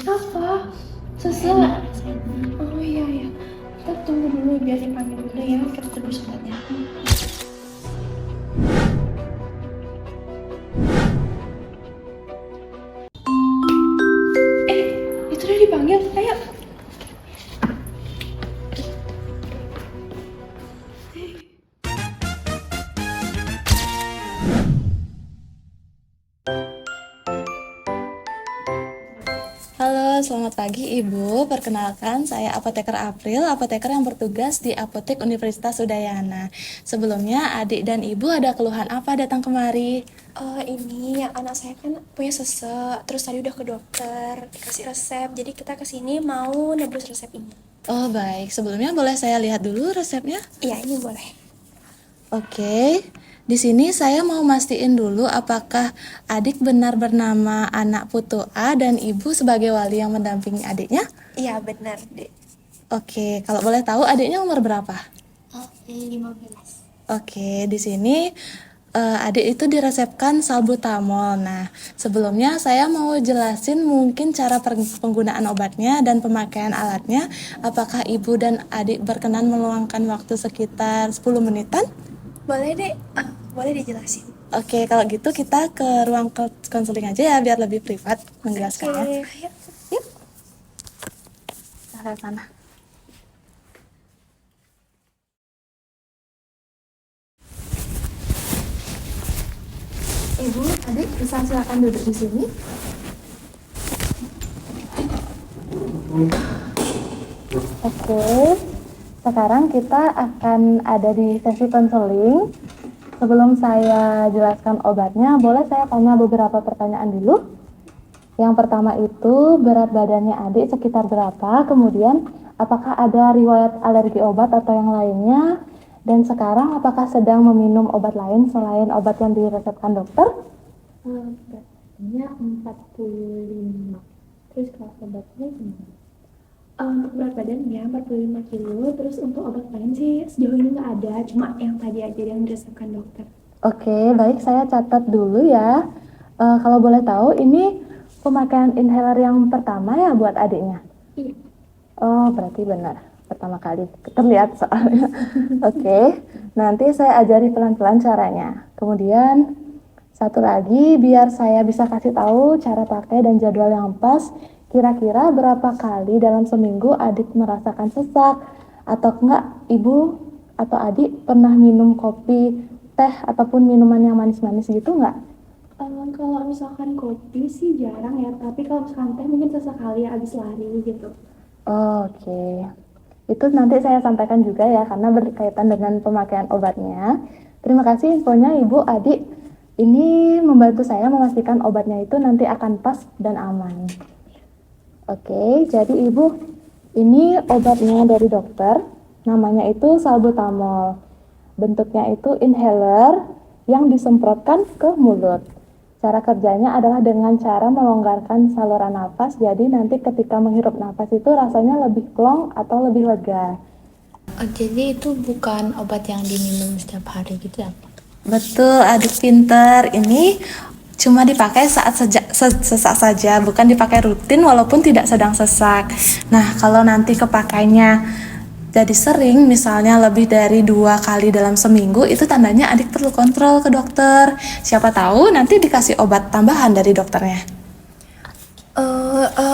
Apa? Sesek? Enak rasanya. Oh iya ya. Kita tunggu dulu biar dipanggil dulu ya. Kita tunggu sebentar. Itu udah dipanggil. Ayo. Halo, selamat pagi Ibu. Perkenalkan, saya Apoteker April, apoteker yang bertugas di Apotek Universitas Udayana. Sebelumnya, adik dan ibu ada keluhan apa datang kemari? Ini anak saya kan punya sesek. Terus tadi udah ke dokter, dikasih resep. Jadi kita kesini mau nebus resep ini. Oh baik, sebelumnya boleh saya lihat dulu resepnya? Iya, ini boleh. Oke, di sini saya mau mastiin dulu apakah adik benar bernama Anak Putu A dan ibu sebagai wali yang mendampingi adiknya? Iya, benar, Dek. Oke, kalau boleh tahu adiknya umur berapa? 15. Oke, di sini adik itu diresepkan salbutamol. Nah, sebelumnya saya mau jelasin mungkin cara penggunaan obatnya dan pemakaian alatnya. Apakah ibu dan adik berkenan meluangkan waktu sekitar 10 menitan? Boleh, Dek. Boleh dijelasin. Oke, kalau gitu kita ke ruang konseling aja ya biar lebih privat menjelaskannya. Ayo. Yuk. Kita ke sana. Ibu, adik bisa silakan duduk di sini. Oke, sekarang kita akan ada di sesi konseling. Sebelum saya jelaskan obatnya, boleh saya tanya beberapa pertanyaan dulu? Yang pertama itu, berat badannya adik sekitar berapa? Kemudian, apakah ada riwayat alergi obat atau yang lainnya? Dan sekarang, apakah sedang meminum obat lain selain obat yang diresepkan dokter? Beratnya 45. Terus kalau obatnya gimana? Untuk berat badannya 45 kilo. Terus untuk obat lain sih sejauh ini nggak ada. Cuma yang tadi aja yang diresepkan dokter. Oke, baik, saya catat dulu ya. Kalau boleh tahu, ini pemakaian inhaler yang pertama ya buat adiknya? Iya. Oh, berarti benar. Pertama kali terlihat soalnya. Oke, nanti saya ajari pelan-pelan caranya. Kemudian, satu lagi, biar saya bisa kasih tahu cara pakai dan jadwal yang pas, kira-kira berapa kali dalam seminggu adik merasakan sesak, atau enggak ibu atau adik pernah minum kopi, teh, ataupun minuman yang manis-manis gitu enggak? Kalau misalkan kopi sih jarang ya. Tapi kalau misalkan teh mungkin sesekali abis lari gitu. Oke, itu nanti saya sampaikan juga ya karena berkaitan dengan pemakaian obatnya. Terima kasih infonya Ibu, Adik. Ini membantu saya memastikan obatnya itu nanti akan pas dan aman. Oke, jadi Ibu, ini obatnya dari dokter. Namanya itu salbutamol. Bentuknya itu inhaler yang disemprotkan ke mulut. Cara kerjanya adalah dengan cara melonggarkan saluran nafas, jadi nanti ketika menghirup nafas itu rasanya lebih plong atau lebih lega. Jadi itu bukan obat yang diminum setiap hari gitu ya? Betul, adik pinter. Ini cuma dipakai saat sesak saja, bukan dipakai rutin walaupun tidak sedang sesak. Nah, kalau nanti kepakainya jadi sering, misalnya lebih dari 2 kali dalam seminggu, itu tandanya adik perlu kontrol ke dokter. Siapa tahu nanti dikasih obat tambahan dari dokternya.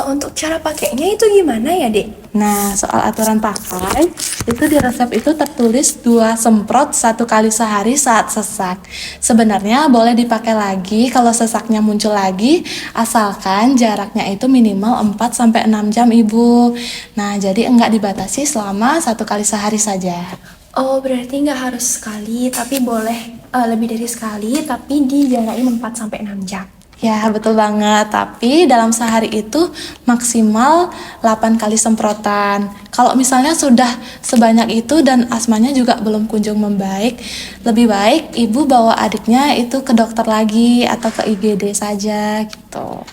Untuk cara pakainya itu gimana ya, Dek? Nah, soal aturan pakai, itu di resep itu tertulis 2 semprot 1 kali sehari saat sesak. Sebenarnya boleh dipakai lagi kalau sesaknya muncul lagi, asalkan jaraknya itu minimal 4-6 jam, Ibu. Nah, jadi enggak dibatasi selama 1 kali sehari saja. Oh, berarti nggak harus sekali, tapi boleh lebih dari sekali, tapi dijarain 4 sampai 6 jam. Ya, betul banget. Tapi dalam sehari itu maksimal 8 kali semprotan. Kalau misalnya sudah sebanyak itu dan asmanya juga belum kunjung membaik, lebih baik ibu bawa adiknya itu ke dokter lagi atau ke IGD saja gitu.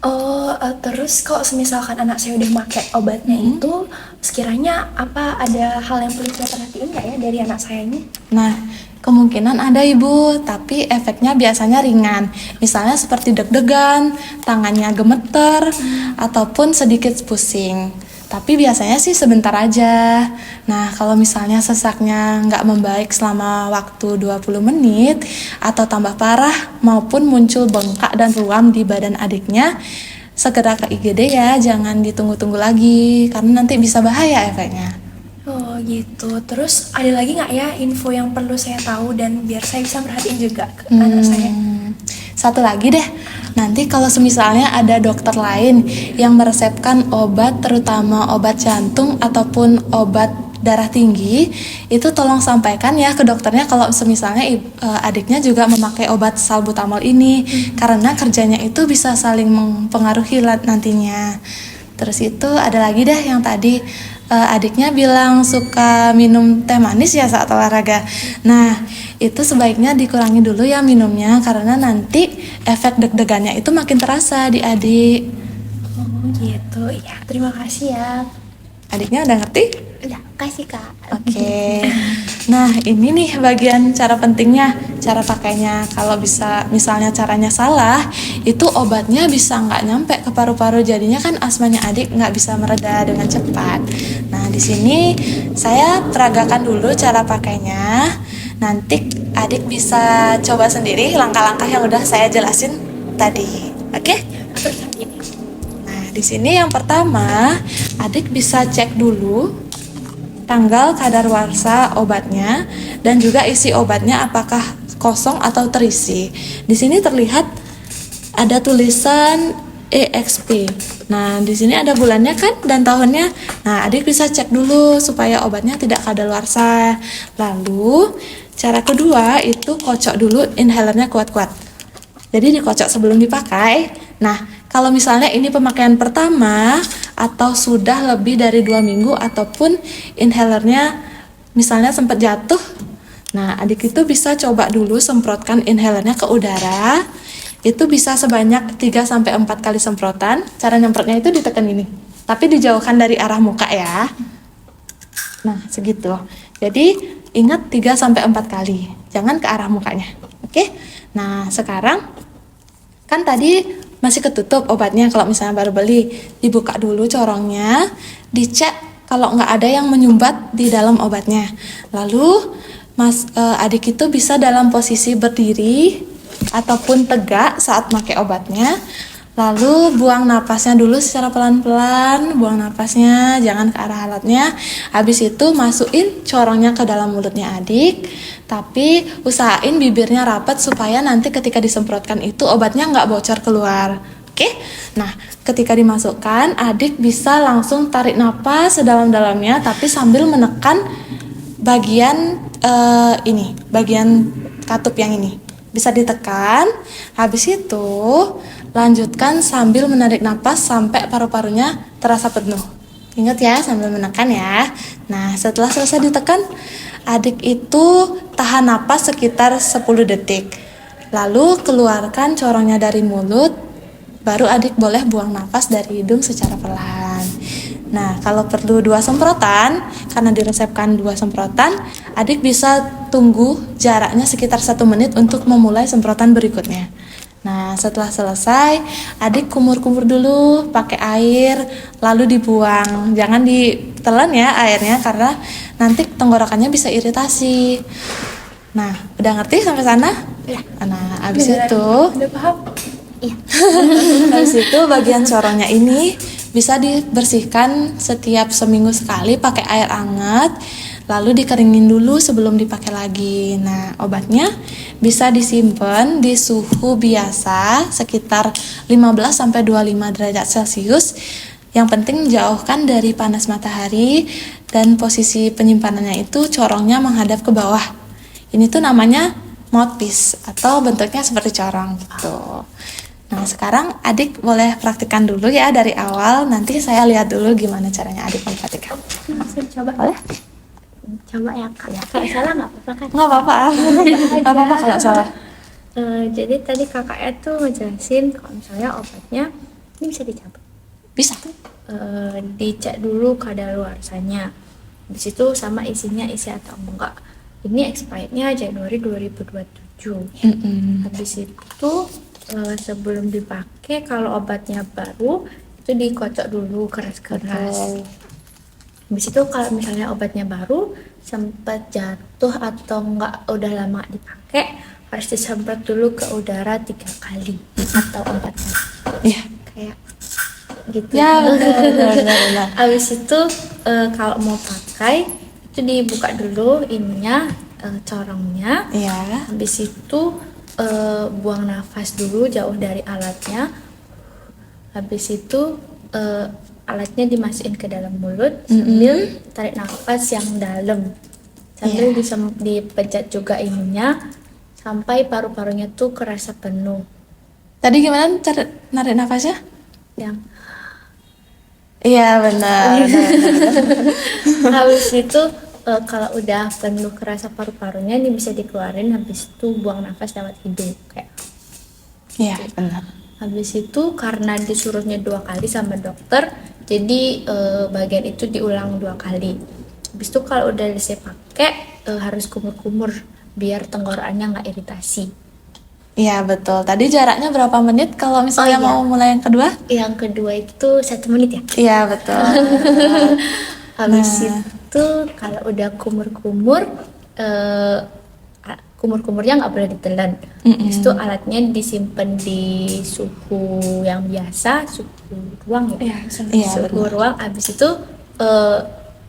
Oh, terus kalau misalkan anak saya udah pakai obatnya itu, sekiranya apa ada hal yang perlu saya perhatiin nggak ya dari anak saya ini? Nah, kemungkinan ada Ibu, tapi efeknya biasanya ringan. Misalnya seperti deg-degan, tangannya gemeter, ataupun sedikit pusing. Tapi biasanya sih sebentar aja. Nah, kalau misalnya sesaknya nggak membaik selama waktu 20 menit, atau tambah parah, maupun muncul bengkak dan ruam di badan adiknya, segera ke IGD ya, jangan ditunggu-tunggu lagi, karena nanti bisa bahaya efeknya. Oh gitu. Terus ada lagi nggak ya info yang perlu saya tahu dan biar saya bisa perhatiin juga ke anak saya? Satu lagi deh, nanti kalau semisalnya ada dokter lain yang meresepkan obat, terutama obat jantung ataupun obat darah tinggi, itu tolong sampaikan ya ke dokternya kalau semisalnya adiknya juga memakai obat salbutamol ini, karena kerjanya itu bisa saling mempengaruhi nantinya. Terus itu ada lagi deh yang tadi adiknya bilang suka minum teh manis ya saat olahraga. Nah, itu sebaiknya dikurangi dulu ya minumnya, karena nanti efek deg-degannya itu makin terasa di adik. Oh gitu. Ya, terima kasih ya. Adiknya udah ngerti? Ya, kasih Kak. Oke. Nah, ini nih bagian cara pentingnya, cara pakainya. Kalau bisa misalnya caranya salah, itu obatnya bisa nggak nyampe ke paru-paru, jadinya kan asmanya adik nggak bisa mereda dengan cepat. Nah, di sini saya peragakan dulu cara pakainya. Nanti adik bisa coba sendiri langkah-langkah yang udah saya jelasin tadi. Oke? Nah, di sini yang pertama, adik bisa cek dulu tanggal kadaluarsa obatnya dan juga isi obatnya apakah kosong atau terisi. Di sini terlihat ada tulisan EXP. Nah, di sini ada bulannya kan dan tahunnya. Nah, adik bisa cek dulu supaya obatnya tidak kadaluarsa. Lalu, cara kedua itu kocok dulu inhalernya kuat-kuat. Jadi dikocok sebelum dipakai. Nah, kalau misalnya ini pemakaian pertama atau sudah lebih dari 2 minggu ataupun inhalernya misalnya sempat jatuh, nah adik itu bisa coba dulu semprotkan inhalernya ke udara. Itu bisa sebanyak 3-4 kali semprotan. Cara nyemprotnya itu ditekan ini, tapi dijauhkan dari arah muka ya. Nah, segitu. Jadi ingat 3-4 kali, jangan ke arah mukanya. Oke? Nah, sekarang kan tadi masih ketutup obatnya, kalau misalnya baru beli, dibuka dulu corongnya, dicek kalau nggak ada yang menyumbat di dalam obatnya. Lalu adik itu bisa dalam posisi berdiri ataupun tegak saat pakai obatnya. Lalu buang napasnya dulu secara pelan-pelan, buang napasnya, jangan ke arah alatnya. Habis itu masukin corongnya ke dalam mulutnya adik, tapi usahain bibirnya rapat supaya nanti ketika disemprotkan itu obatnya nggak bocor keluar. Oke? Nah, ketika dimasukkan, adik bisa langsung tarik napas sedalam-dalamnya, tapi sambil menekan bagian bagian katup yang ini. Bisa ditekan, habis itu lanjutkan sambil menarik napas sampai paru-parunya terasa penuh. Ingat ya, sambil menekan ya. Nah, setelah selesai ditekan, adik itu tahan napas sekitar 10 detik. Lalu keluarkan corongnya dari mulut, baru adik boleh buang napas dari hidung secara perlahan. Nah, kalau perlu 2 semprotan, karena diresepkan 2 semprotan, adik bisa tunggu jaraknya sekitar 1 menit untuk memulai semprotan berikutnya. Nah, setelah selesai, adik kumur-kumur dulu pakai air, lalu dibuang. Jangan ditelan ya airnya, karena nanti tenggorokannya bisa iritasi. Nah, udah ngerti sampai sana? Ya. Nah, abis Beneran. itu Udah paham? Iya. habis itu bagian corongnya ini bisa dibersihkan setiap seminggu sekali pakai air hangat, lalu dikeringin dulu sebelum dipakai lagi. Nah, obatnya bisa disimpan di suhu biasa sekitar 15-25 derajat Celcius. Yang penting jauhkan dari panas matahari, dan posisi penyimpanannya itu corongnya menghadap ke bawah. Ini tuh namanya mouthpiece atau bentuknya seperti corong gitu. Nah, sekarang adik boleh praktikkan dulu ya dari awal. Nanti saya lihat dulu gimana caranya adik mempraktikkan. Langsung coba. Boleh? Coba ya Kak. Kalau salah nggak apa-apa kan? Nggak apa-apa. Nggak apa-apa kalau salah. Jadi tadi kakaknya tuh ngejelasin kalau misalnya obatnya Ini bisa dicabut. Bisa. Dicek dulu kadaluarsanya. Habis itu sama isinya isi atau enggak. Ini expirednya Januari 2027. Habis itu sebelum dipakai, kalau obatnya baru itu dikocok dulu keras-keras. Habis itu kalau misalnya obatnya baru sempat jatuh atau enggak udah lama dipakai, harus disemprot dulu ke udara 3 kali atau 4 kali. Iya. Kayak gitu. Ya, benar. Habis itu kalau mau pakai itu dibuka dulu ininya, corongnya. Iya. Habis itu buang nafas dulu jauh dari alatnya. Habis itu alatnya dimasukin ke dalam mulut sambil tarik nafas yang dalam. Sambil dipencet juga ininya sampai paru-parunya tuh kerasa penuh. Tadi gimana cara narik nafasnya? Yang Iya, benar. habis itu kalau udah penuh kerasa paru-parunya ini bisa dikeluarin, habis itu buang nafas lewat hidung kayak. Iya, benar. Habis itu karena disuruhnya 2 kali sama dokter, jadi bagian itu diulang 2 kali. Habis itu kalau udah selesai pakai harus kumur-kumur biar tenggorokannya nggak iritasi. Iya, betul. Tadi jaraknya berapa menit kalau misalnya iya. mau mulai yang kedua? Yang kedua itu 1 menit ya. Iya, betul. Habis itu kalau udah kumur-kumur, kumur-kumurnya nggak boleh ditelan. Habis itu alatnya disimpan di suhu yang biasa, suhu ruang ya. Iya, Suhu ruang. Habis itu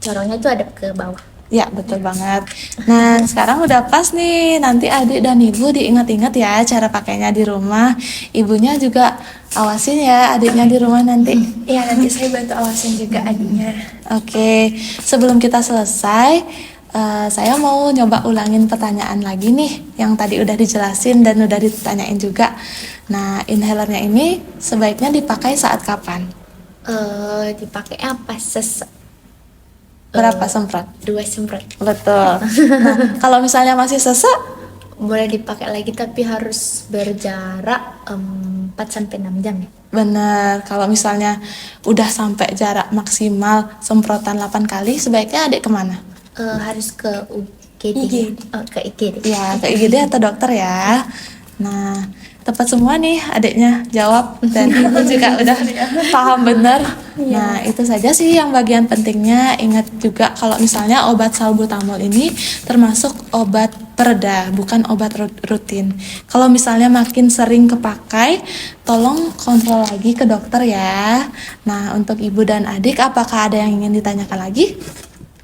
corongnya tuh ada ke bawah. Ya, betul banget. Nah, sekarang udah pas nih. Nanti adik dan ibu diingat-ingat ya cara pakainya di rumah. Ibunya juga awasin ya adiknya di rumah nanti. Iya, nanti saya bantu awasin juga adiknya. Oke, sebelum kita selesai, saya mau nyoba ulangin pertanyaan lagi nih yang tadi udah dijelasin dan udah ditanyain juga. Nah, inhalernya ini sebaiknya dipakai saat kapan? Dipakainya pas sesek. Berapa semprot? 2 semprot. Betul. Nah, kalau misalnya masih sesek, Boleh dipakai lagi tapi harus berjarak 4-6 jam ya. bener. Kalau misalnya udah sampai jarak maksimal semprotan 8 kali, sebaiknya adik kemana? Harus ke UGD. Ke IGD. Ya, ke IGD atau dokter ya. Nah, tepat semua nih adiknya jawab dan ibu juga udah paham bener. Nah, itu saja sih yang bagian pentingnya. Ingat juga kalau misalnya obat salbutamol ini termasuk obat pereda, bukan obat rutin. Kalau misalnya makin sering kepakai, tolong kontrol lagi ke dokter ya. Nah, untuk ibu dan adik, apakah ada yang ingin ditanyakan lagi?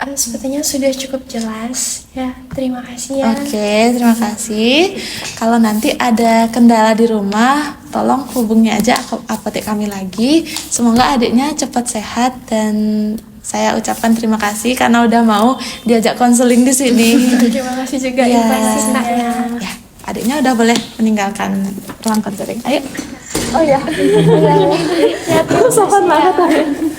Sepertinya sudah cukup jelas ya. Terima kasih ya. Oke, terima kasih. Kalau nanti ada kendala di rumah, tolong hubungi aja apotek kami lagi. Semoga adiknya cepat sehat dan saya ucapkan terima kasih karena udah mau diajak konseling di sini. Terima kasih juga Ya. informasinya. Ya, adiknya udah boleh meninggalkan ruang konseling. Ayo. Oh ya. Ya, terima kasih Sopan ya. banget.